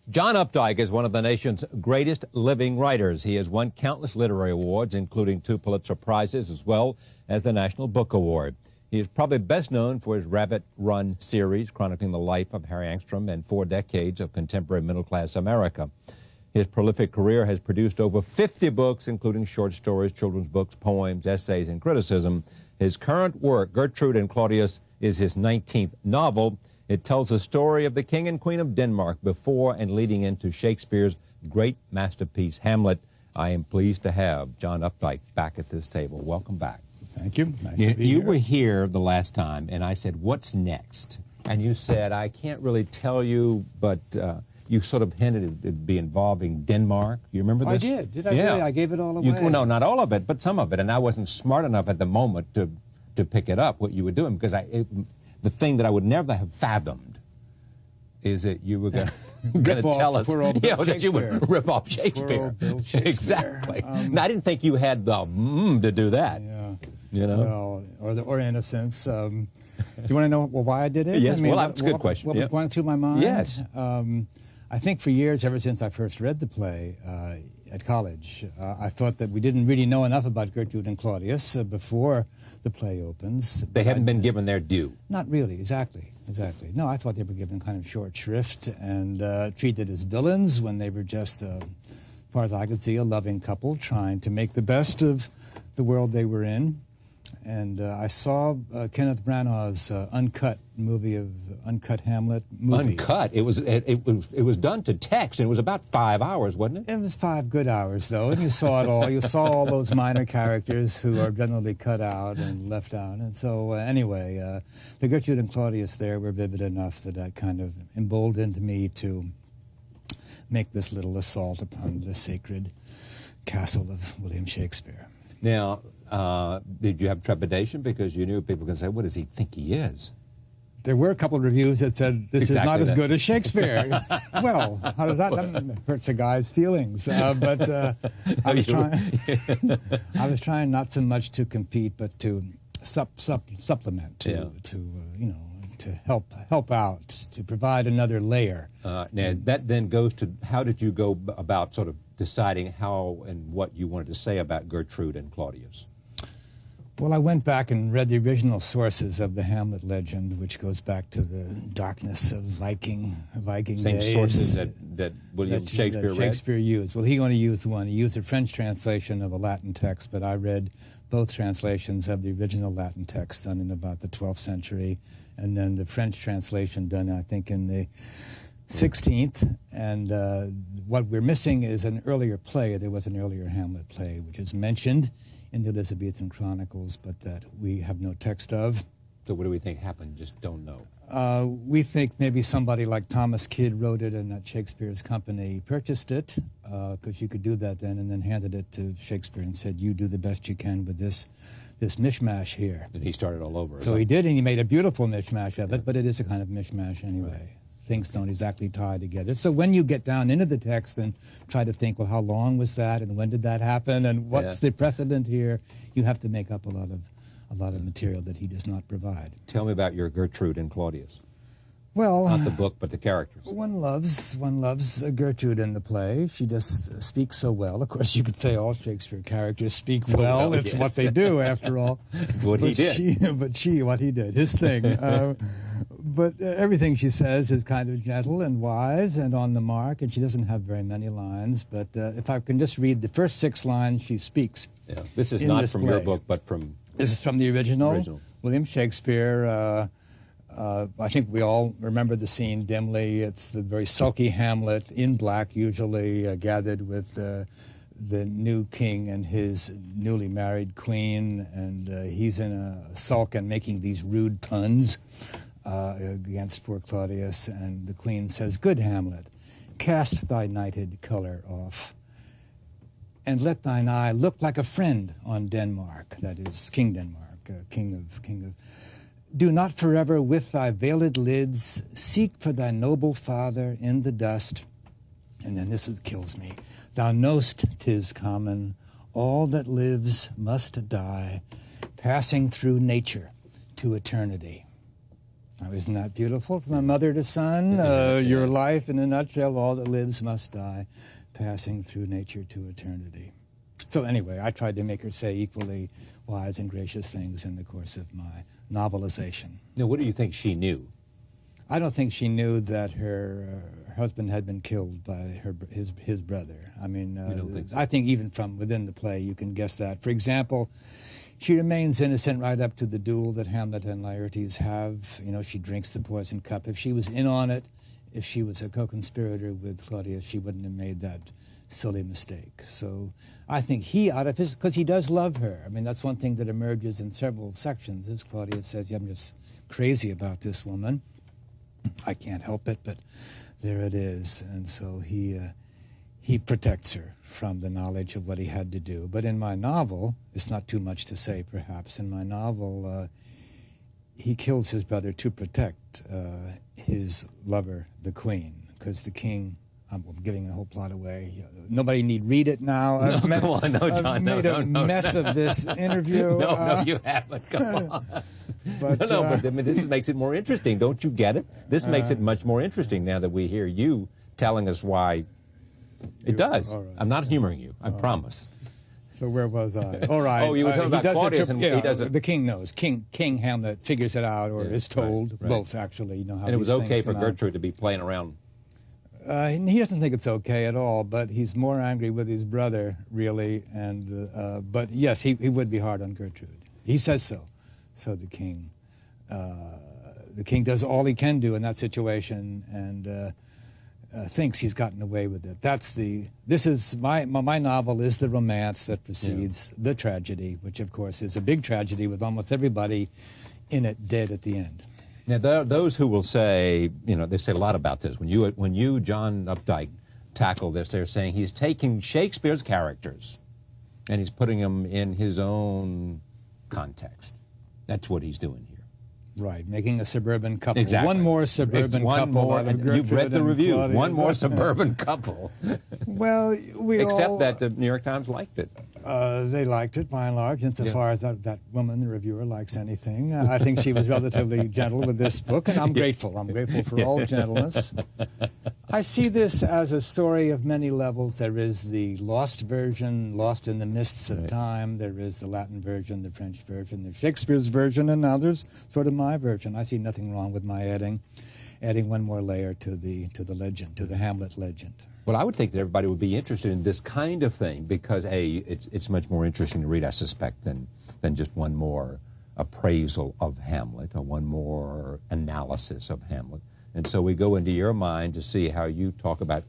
John Updike is one of the nation's greatest living writers. He has won countless literary awards, including 2 Pulitzer Prizes, as well as the National Book Award. He is probably best known for his Rabbit Run series, chronicling the life of Harry Angstrom and 4 decades of contemporary middle-class America. His prolific career has produced over 50 books, including short stories, children's books, poems, essays, and criticism. His current work, Gertrude and Claudius, is his 19th novel. It tells the story of the King and Queen of Denmark before and leading into Shakespeare's great masterpiece, Hamlet. I am pleased to have John Updike back at this table. Welcome back. Thank you. Nice to be here. You were here the last time, and I said, what's next? And you said, I can't really tell you, but you sort of hinted it'd be involving Denmark. You remember this? I did. Did I yeah. really? I gave it all away? Well, no, not all of it, but some of it. And I wasn't smart enough at the moment to pick it up, what you were doing, because the thing that I would never have fathomed is that you were going to tell us that you would rip off Shakespeare. Exactly. And I didn't think you had the to do that. Yeah. You know? Well, or innocence. Do you want to know why I did it? Yes, I mean, that's a good question. What was going through my mind? Yes. I think for years, ever since I first read the play at college, I thought that we didn't really know enough about Gertrude and Claudius before the play opens. They haven't been given their due. Not really, exactly. No, I thought they were given kind of short shrift and treated as villains when they were just, as far as I could see, a loving couple trying to make the best of the world they were in. And I saw Kenneth Branagh's uncut Hamlet movie. Uncut? It was done to text, and it was about 5 hours, wasn't it? It was 5 good hours, though, and you saw it all. You saw all those minor characters who are generally cut out and left out. And so, anyway, the Gertrude and Claudius there were vivid enough that that kind of emboldened me to make this little assault upon the sacred castle of William Shakespeare. Now, did you have trepidation because you knew people can say, what does he think he is? There were a couple of reviews that said, this is not as good as Shakespeare. Well, how does that hurts a guy's feelings? But I was trying not so much to compete, but to supplement, to help out, to provide another layer. Now, that then goes to, how did you go about sort of deciding how and what you wanted to say about Gertrude and Claudius? Well, I went back and read the original sources of the Hamlet legend, which goes back to the darkness of Viking Same days. Sources that William Shakespeare read? Shakespeare used. Well, he only used one. He used a French translation of a Latin text, but I read both translations of the original Latin text done in about the 12th century, and then the French translation done, I think, in the 16th. And what we're missing is an earlier play. There was an earlier Hamlet play, which is mentioned in the Elizabethan Chronicles, but that we have no text of. So what do we think happened? Just don't know. We think maybe somebody like Thomas Kidd wrote it and that Shakespeare's company purchased it, because you could do that then, and then handed it to Shakespeare and said, you do the best you can with this mishmash here. And he started all over. So he did, and he made a beautiful mishmash of it, but it is a kind of mishmash anyway. Right. Things don't exactly tie together. So when you get down into the text and try to think, well, how long was that, and when did that happen, and what's the precedent here, you have to make up a lot of material that he does not provide. Tell me about your Gertrude and Claudius. Well, not the book, but the characters. One loves Gertrude in the play. She just speaks so well. Of course, you could say all Shakespeare characters speak so well. It's what they do, after all. It's what he did. What he did, his thing. But everything she says is kind of gentle and wise and on the mark, and she doesn't have very many lines. But if I can just read the first 6 lines she speaks. Yeah. This is not from your book, but from... This is from the original. William Shakespeare. I think we all remember the scene dimly. It's the very sulky Hamlet, in black usually, gathered with the new king and his newly married queen, and he's in a sulk and making these rude puns against poor Claudius, and the queen says, "Good Hamlet, cast thy knighted colour off, and let thine eye look like a friend on Denmark," that is King Denmark, king of. "Do not forever with thy veiled lids seek for thy noble father in the dust." And then this kills me. "Thou know'st 'tis common, all that lives must die, passing through nature to eternity." Now, isn't that beautiful? From a mother to son, your life in a nutshell, all that lives must die, passing through nature to eternity. So anyway, I tried to make her say equally wise and gracious things in the course of my novelization. Now, what do you think she knew? I don't think she knew that her husband had been killed by his brother. I mean, you don't think so? I think even from within the play you can guess that. For example, she remains innocent right up to the duel that Hamlet and Laertes have. You know, she drinks the poison cup. If she was in on it, if she was a co-conspirator with Claudius, she wouldn't have made that silly mistake. So I think he, out of his, because he does love her. I mean, that's one thing that emerges in several sections, is Claudius says, yeah, I'm just crazy about this woman. I can't help it, but there it is. And so he protects her from the knowledge of what he had to do. But in my novel, it's not too much to say, perhaps. In my novel, he kills his brother to protect his lover, the queen, because the king, I'm giving the whole plot away. Nobody need read it now. Come on, no, John, I've made a mess of this interview. No, you haven't. Come on. But I mean, this makes it more interesting. Don't you get it? This makes it much more interesting now that we hear you telling us why it does. Right. I'm not humoring you. I promise. So where was I? All right. Oh, you were talking about Claudius, and he does it. The king knows. King Hamlet figures it out, or is told. Right. Both, actually. You know how. And it was okay for Gertrude to be playing around. He doesn't think it's okay at all, but he's more angry with his brother, really. And but yes, he would be hard on Gertrude. He says so. So the king does all he can do in that situation, and thinks he's gotten away with it. This is my novel is the romance that precedes the tragedy, which of course is a big tragedy with almost everybody in it dead at the end. Now, there are those who will say, you know, they say a lot about this. When you, John Updike, tackle this, they're saying he's taking Shakespeare's characters and he's putting them in his own context. That's what he's doing here. Right, making a suburban couple. Exactly. One more suburban couple out of Gertrude. You've read the review. Claudius. One more suburban couple. Well, Except that the New York Times liked it. They liked it, by and large, insofar as that woman, the reviewer, likes anything. I think she was relatively gentle with this book, and I'm grateful. I'm grateful for all gentleness. I see this as a story of many levels. There is the lost version, lost in the mists of time. There is the Latin version, the French version, the Shakespeare's version, and now there's sort of my version. I see nothing wrong with my adding one more layer to the legend, to the Hamlet legend. Well, I would think that everybody would be interested in this kind of thing because, A, it's much more interesting to read, I suspect, than just one more appraisal of Hamlet or one more analysis of Hamlet. And so we go into your mind to see how you talk about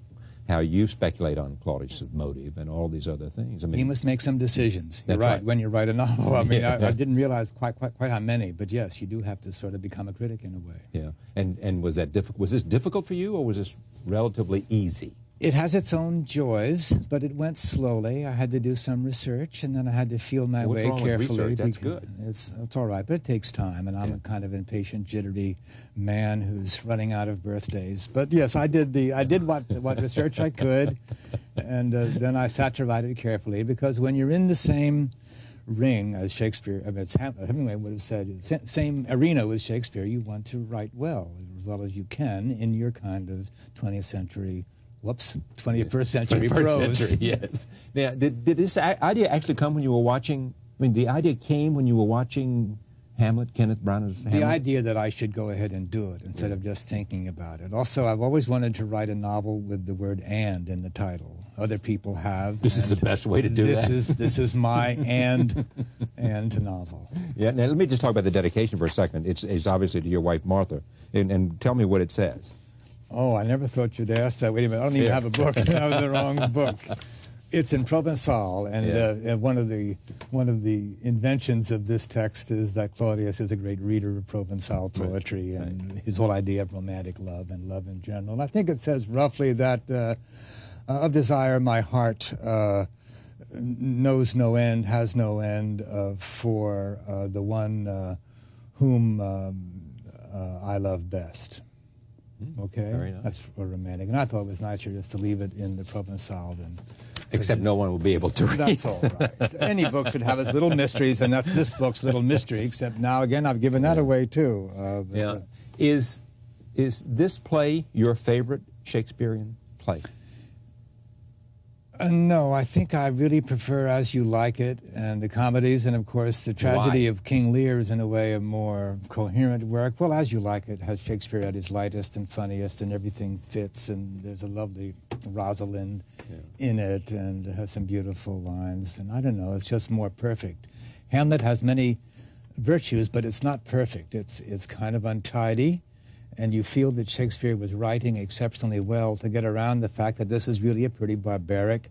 how you speculate on Claudius' motive and all these other things. I mean, he must make some decisions. You're That's right. When you write a novel. I mean, I didn't realize quite how many, but yes, you do have to sort of become a critic in a way. Yeah. And was that difficult? Was this difficult for you, or was this relatively easy? It has its own joys, but it went slowly. I had to do some research, and then I had to feel my way carefully. What's wrong with research? That's good. It's all right, but it takes time, and I'm a kind of impatient, jittery man who's running out of birthdays. But yes, I did what research I could, and then I sat to write it carefully, because when you're in the same ring as Shakespeare, I mean, Hemingway would have said, same arena with Shakespeare, you want to write well as you can in your kind of 20th century 21st century prose. Century, yes. Now, did this idea actually come when you were watching? I mean, the idea came when you were watching Hamlet, Kenneth Branagh's Hamlet? The idea that I should go ahead and do it instead of just thinking about it. Also, I've always wanted to write a novel with the word "and" in the title. Other people have. This is the best way to do that. This is my and novel. Yeah. Now, let me just talk about the dedication for a second. It's obviously to your wife, Martha. And tell me what it says. Oh, I never thought you'd ask that. Wait a minute, I don't even have a book. I have the wrong book. It's in Provençal, and one of the inventions of this text is that Claudius is a great reader of Provençal poetry and his whole idea of romantic love and love in general. And I think it says roughly that of desire my heart knows no end, has no end for the one whom I love best. Okay, very nice. That's for romantic, and I thought it was nicer just to leave it in the Provençal than. Except no one will be able to read. That's all right. Any book should have its little mysteries, and that's this book's little mystery. Except now again, I've given that away too. Is this play your favorite Shakespearean play? No, I think I really prefer As You Like It and the comedies, and of course the tragedy of King Lear is in a way a more coherent work. Well, As You Like It has Shakespeare at his lightest and funniest, and everything fits, and there's a lovely Rosalind in it, and it has some beautiful lines, and I don't know, it's just more perfect. Hamlet has many virtues, but it's not perfect. It's kind of untidy, and you feel that Shakespeare was writing exceptionally well to get around the fact that this is really a pretty barbaric,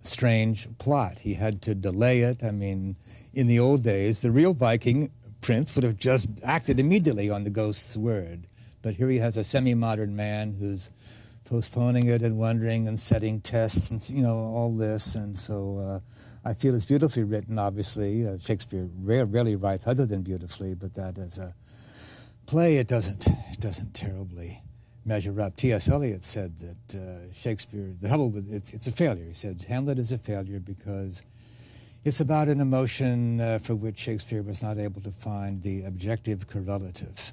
strange plot. He had to delay it. I mean, in the old days, the real Viking prince would have just acted immediately on the ghost's word. But here he has a semi-modern man who's postponing it and wondering and setting tests and, you know, all this. And so I feel it's beautifully written, obviously. Shakespeare rarely writes other than beautifully, but that as a play, it doesn't terribly measure up. T.S. Eliot said that Shakespeare, the trouble with it's a failure. He said Hamlet is a failure because it's about an emotion for which Shakespeare was not able to find the objective correlative.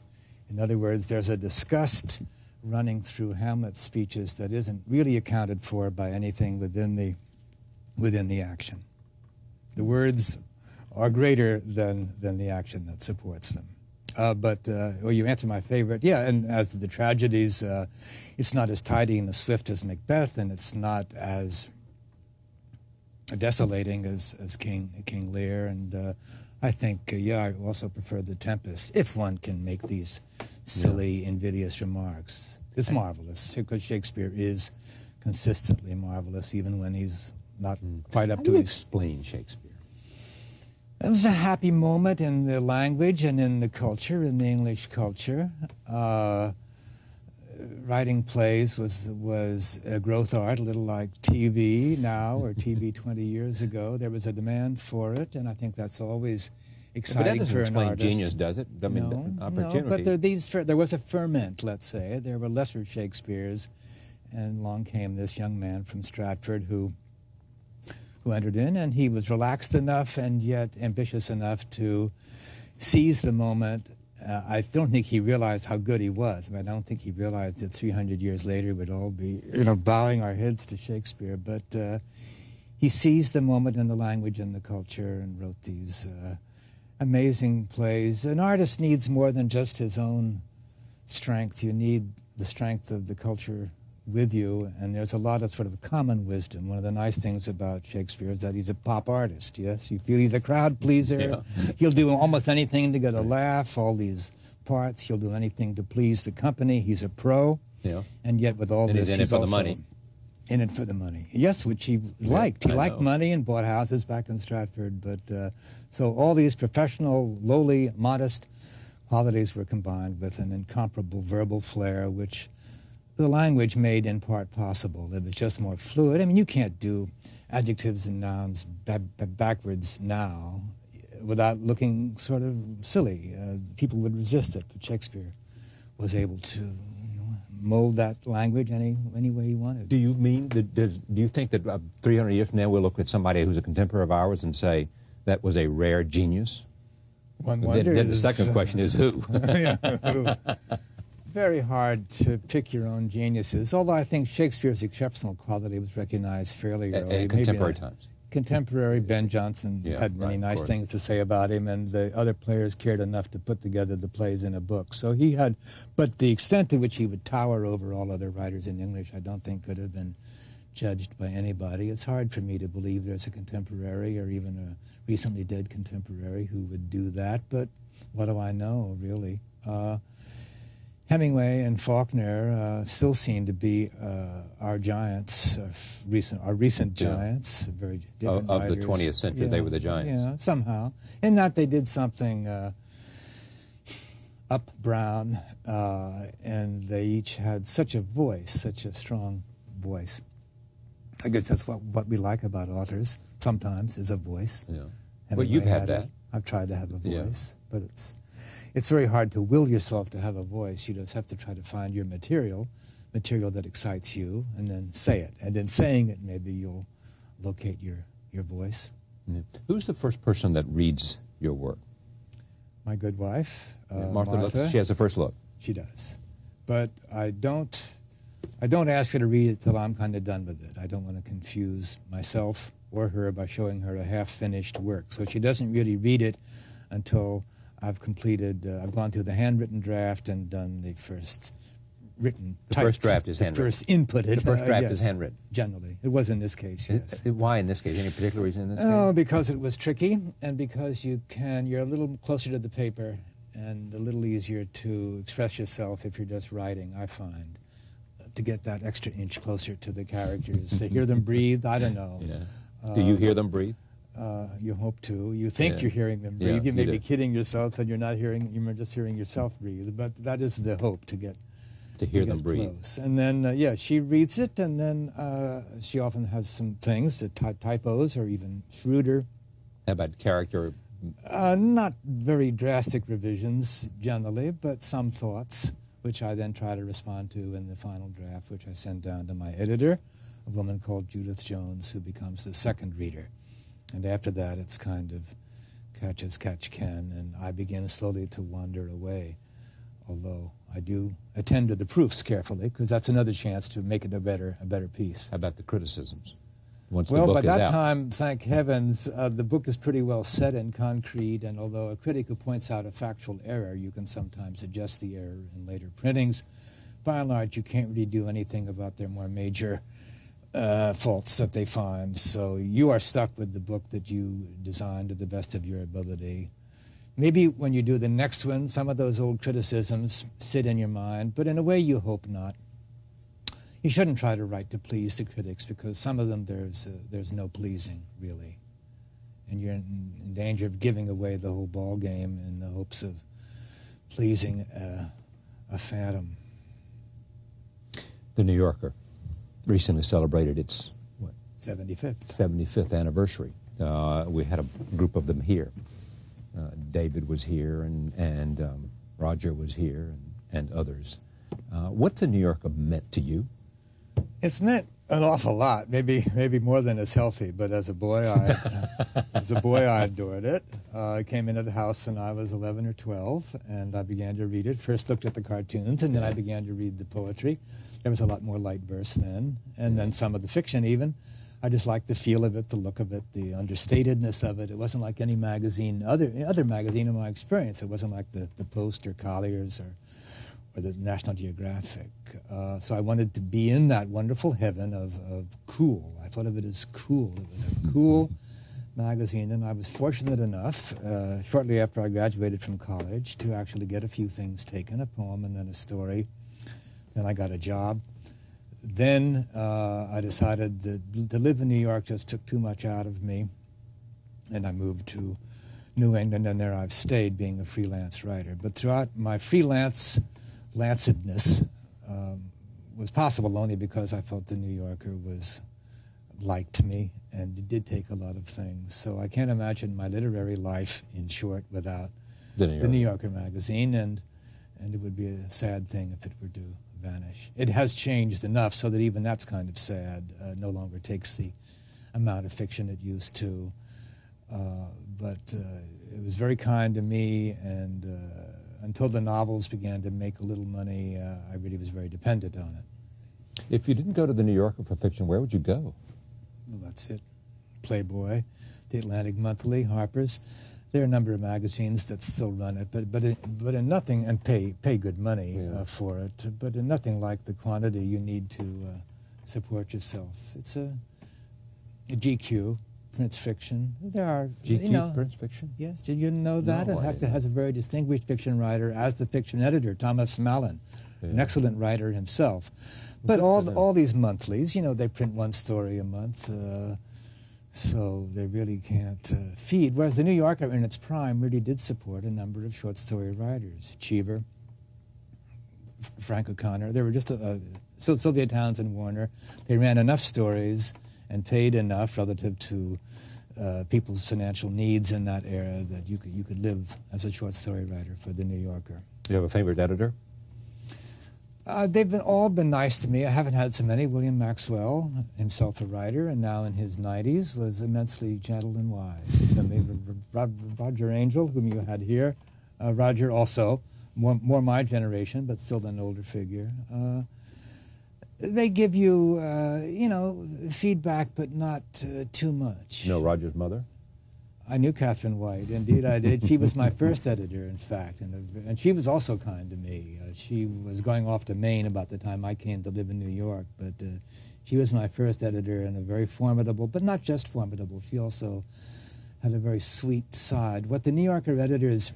In other words, there's a disgust running through Hamlet's speeches that isn't really accounted for by anything within the action. The words are greater than the action that supports them. Well, you answered my favorite. Yeah, and as to the tragedies, it's not as tidy and as swift as Macbeth, and it's not as desolating as King Lear. And I think, I also prefer The Tempest, if one can make these silly, invidious remarks. It's marvelous, because Shakespeare is consistently marvelous, even when he's not quite up to his... How do you explain Shakespeare? It was a happy moment in the language and in the culture, in the English culture. Writing plays was a growth art, a little like TV now or TV 20 years ago. There was a demand for it, and I think that's always exciting for an artist. But that doesn't explain genius, does it? I mean, opportunity. No, but there was a ferment, let's say. There were lesser Shakespeares, and along came this young man from Stratford who entered in, and he was relaxed enough and yet ambitious enough to seize the moment. I don't think he realized how good he was. I don't think he realized that 300 years later we'd all be, bowing our heads to Shakespeare. But he seized the moment in the language and the culture and wrote these amazing plays. An artist needs more than just his own strength. You need the strength of the culture with you, and there's a lot of sort of common wisdom. One of the nice things about Shakespeare is that he's a pop artist, yes? You feel he's a crowd pleaser. Yeah. He'll do almost anything to get a laugh, all these parts. He'll do anything to please the company. He's a pro. Yeah. And yet with all this, he's in it for the money. In it for the money. Yes, which he liked. He liked money and bought houses back in Stratford. But so all these professional, lowly, modest qualities were combined with an incomparable verbal flair, which the language made in part possible. It was just more fluid. I mean, you can't do adjectives and nouns backwards now without looking sort of silly. People would resist it, but Shakespeare was able to mold that language any way he wanted. Do you mean that? Do you think that 300 years from now we'll look at somebody who's a contemporary of ours and say that was a rare genius? One wonders. Then the second question is who? Who? Very hard to pick your own geniuses, although I think Shakespeare's exceptional quality was recognized fairly early. In contemporary times. Contemporary, Ben Jonson had many nice things to say about him, and the other players cared enough to put together the plays in a book. So he had, but the extent to which he would tower over all other writers in English, I don't think could have been judged by anybody. It's hard for me to believe there's a contemporary or even a recently dead contemporary who would do that, but what do I know, really? Hemingway and Faulkner still seem to be our giants, our recent giants, very different of writers. the 20th century. They were the giants. Yeah, somehow. In that they did something up brown, and they each had such a voice, such a strong voice. I guess that's what we like about authors sometimes, is a voice. Yeah. Well, you've had that. I've tried to have a voice, but it's very hard to will yourself to have a voice. You just have to try to find your material that excites you, and then say it. And in saying it, maybe you'll locate your voice. Yeah. Who's the first person that reads your work? My good wife, Martha. She has the first look. She does. But I don't ask her to read it till I'm kind of done with it. I don't want to confuse myself or her by showing her a half-finished work. So she doesn't really read it until I've completed, I've gone through the handwritten draft and done the first written typed. First draft is handwritten. First inputted. The first draft yes, is handwritten. Generally. It was in this case, yes. Why in this case? Any particular reason in this case? Oh, because it was tricky, and because you're a little closer to the paper and a little easier to express yourself if you're just writing, I find, to get that extra inch closer to the characters. To hear them breathe, I don't know. Yeah. Do you hear them breathe? You hope to. You think you're hearing them breathe. You may be kidding yourself, and you're just hearing yourself breathe. But that is the hope, to hear them breathe. Close. And then, she reads it, and then she often has some things, typos, or even shrewder. How about character? Not very drastic revisions, generally, but some thoughts, which I then try to respond to in the final draft, which I send down to my editor, a woman called Judith Jones, who becomes the second reader. And after that, it's kind of catch as catch can, and I begin slowly to wander away, although I do attend to the proofs carefully, because that's another chance to make it a better piece. How about the criticisms? Once well, the book by is that out. time, thank heavens, the book is pretty well set in concrete, and although a critic who points out a factual error, you can sometimes adjust the error in later printings. By and large, you can't really do anything about their more major faults that they find. So you are stuck with the book that you designed to the best of your ability. Maybe when you do the next one, some of those old criticisms sit in your mind, but in a way you hope not. You shouldn't try to write to please the critics, because some of them there's no pleasing, really. And you're in danger of giving away the whole ball game in the hopes of pleasing a phantom. The New Yorker recently celebrated its 75th anniversary. We had a group of them here. David was here, and Roger was here, and others. What's a New Yorker meant to you? It's meant an awful lot, maybe more than is healthy. But as a boy, I adored it. I came into the house when I was 11 or 12, and I began to read it. First looked at the cartoons, and then I began to read the poetry. There was a lot more light verse then, and then some of the fiction even. I just liked the feel of it, the look of it, the understatedness of it. It wasn't like any magazine, other magazine in my experience. It wasn't like the Post or Collier's or the National Geographic. So I wanted to be in that wonderful heaven of cool. I thought of it as cool. It was a cool magazine, and I was fortunate enough, shortly after I graduated from college, to actually get a few things taken, a poem and then a story. Then I got a job. Then I decided that to live in New York just took too much out of me, and I moved to New England, and there I've stayed being a freelance writer. But throughout my lancedness was possible only because I felt the New Yorker liked me, and it did take a lot of things. So I can't imagine my literary life, in short, without the New Yorker magazine, and it would be a sad thing if it were to vanish. It has changed enough so that even that's kind of sad. No longer takes the amount of fiction it used to. But it was very kind to me, and until the novels began to make a little money, I really was very dependent on it. If you didn't go to the New Yorker for fiction, where would you go? Well, that's it. Playboy, the Atlantic Monthly, Harper's. There are a number of magazines that still run it, but in nothing, and pay good money for it, but in nothing like the quantity you need to support yourself. It's a GQ, prints fiction. There are GQ prints fiction? Yes, did you know that? No, in fact, it has a very distinguished fiction writer as the fiction editor, Thomas Mallon, an excellent writer himself. But all these monthlies, they print one story a month. So they really can't feed. Whereas the New Yorker, in its prime, really did support a number of short story writers. Cheever, Frank O'Connor. There were just Sylvia Townsend Warner. They ran enough stories and paid enough relative to people's financial needs in that era that you could live as a short story writer for the New Yorker. Do you have a favorite editor? They've all been nice to me. I haven't had so many. William Maxwell, himself a writer, and now in his 90s, was immensely gentle and wise to me. Roger Angell, whom you had here. Roger also more my generation, but still an older figure. They give you, feedback, but not too much. You know Roger's mother? I knew Catherine White. Indeed, I did. She was my first editor, in fact, and she was also kind to me. She was going off to Maine about the time I came to live in New York, but she was my first editor and a very formidable, but not just formidable. She also had a very sweet side. What the New Yorker editors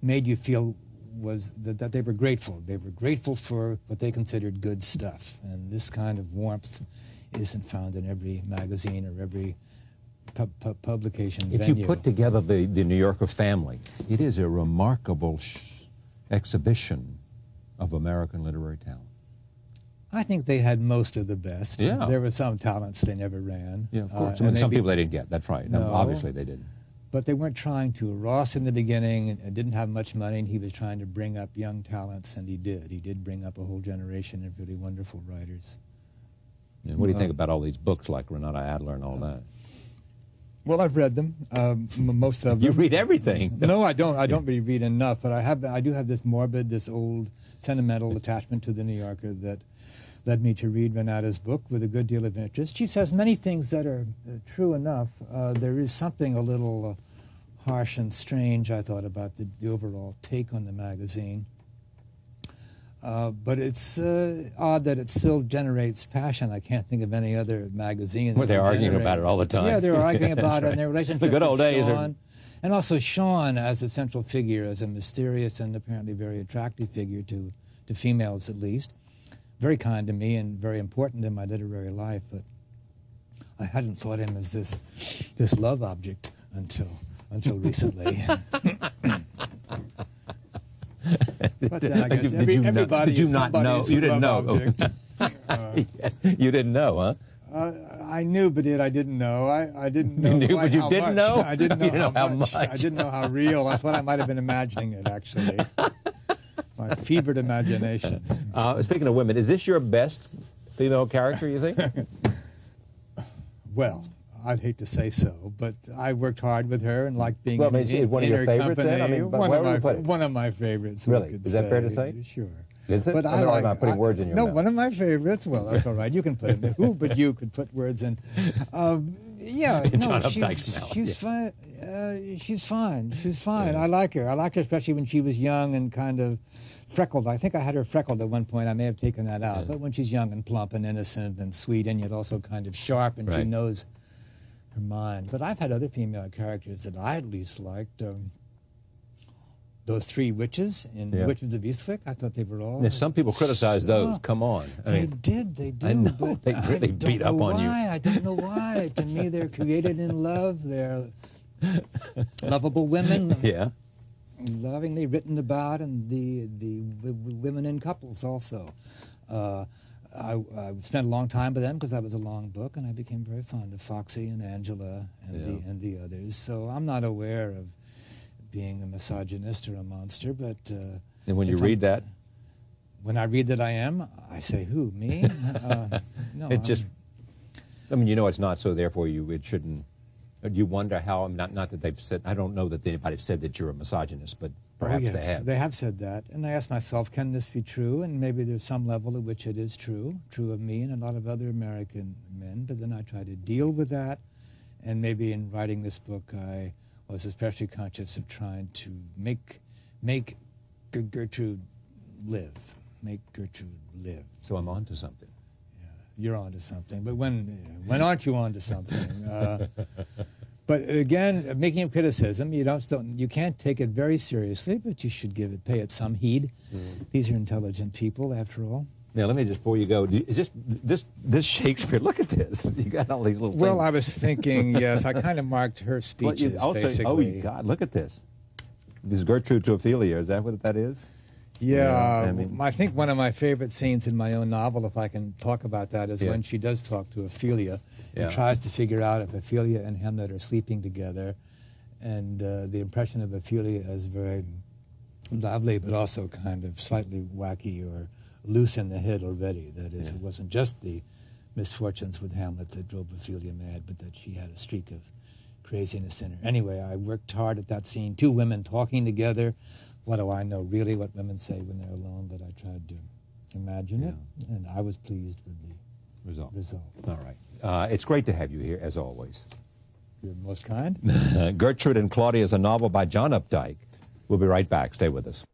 made you feel was that they were grateful. They were grateful for what they considered good stuff, and this kind of warmth isn't found in every magazine or every publication If venue. you put together the New Yorker family, it is a remarkable exhibition of American literary talent. I think they had most of the best. Yeah. There were some talents they never ran. Yeah, of course. Some people they didn't get. That's right. No. Obviously they didn't. But they weren't trying to. Ross in the beginning didn't have much money, and he was trying to bring up young talents, and he did. He did bring up a whole generation of really wonderful writers. Yeah, what do you think about all these books like Renata Adler and all that? Well, I've read them, most of them. You read everything. No, I don't. I don't really read enough, but I do have this morbid, this old, sentimental attachment to the New Yorker that led me to read Renata's book with a good deal of interest. She says many things that are true enough. There is something a little harsh and strange, I thought, about the overall take on the magazine. But it's odd that it still generates passion. I can't think of any other magazine. Well, they're arguing about it all the time. Yeah, they're arguing about it, and their relationship The good old with days Sean. And also Sean as a central figure, as a mysterious and apparently very attractive figure to females at least. Very kind to me and very important in my literary life, but I hadn't thought him as this love object until recently. But then I guess everybody did you not know? You didn't know. You didn't know, huh? I knew, but I didn't know. I didn't know. You knew, but you how didn't much. know? I didn't know, You didn't how know how much. much. I didn't know how real. I thought I might have been imagining it, actually. My fevered imagination. Speaking of women, is this your best female character, you think? Well, I'd hate to say so, but I worked hard with her and liked being Well, I mean, in one of her your favorites company. then? I mean, where would you put it? One of my favorites. Really? Is that fair to say? Sure. Is it? But I'm not putting words in your no, mouth. one of my favorites. Well, that's all right. You can put it in. Who but you could put words in. Yeah, John no, Updike's mouth. she's fine. She's fine. She's fine. Yeah. I like her. I like her especially when she was young and kind of freckled. I think I had her freckled at one point. I may have taken that out. Yeah. But when she's young and plump and innocent and sweet and yet also kind of sharp and she Right. knows her mind. But I've had other female characters that I at least liked. Those three witches in Yeah. Witches of Eastwick, I thought they were all... Now, some people criticize those. Come on. They did. They do. I know, but they really beat up on you. I don't know why. To me, they're created in love. They're lovable women. Yeah. Lovingly written about, and the women in couples also. I spent a long time with them because that was a long book, and I became very fond of Foxy and Angela and the others. So I'm not aware of being a misogynist or a monster, but... And when you read that? When I read that I am, I say, who, me? No. It just... I mean, you know it's not, so therefore it shouldn't... You wonder how... Not that they've said... I don't know that anybody said that you're a misogynist, but perhaps they have. They have said that. And I ask myself, can this be true? And maybe there's some level at which it is true of me and a lot of other American men. But then I try to deal with that. And maybe in writing this book, I was especially conscious of trying to make Gertrude live. Make Gertrude live. So I'm on to something. Yeah, you're on to something. But when aren't you on to something? But again, making a criticism, you can't take it very seriously, but you should pay it some heed. These are intelligent people, after all. Now, let me just, before you go, is this Shakespeare, look at this. You got all these little things. Well, I was thinking, yes, I kind of marked her speeches, basically. Oh, God, look at this. This is Gertrude to Ophelia. Is that what that is? Yeah, I I think one of my favorite scenes in my own novel, if I can talk about that, is when she does talk to Ophelia and tries to figure out if Ophelia and Hamlet are sleeping together. And the impression of Ophelia is very lovely, but also kind of slightly wacky or loose in the head already. That is, it wasn't just the misfortunes with Hamlet that drove Ophelia mad, but that she had a streak of craziness in her. Anyway, I worked hard at that scene. Two women talking together, what do I know really what women say when they're alone, but I tried to imagine it, and I was pleased with the result. All right. It's great to have you here, as always. You're most kind. Gertrude and Claudius, a novel by John Updike. We'll be right back. Stay with us.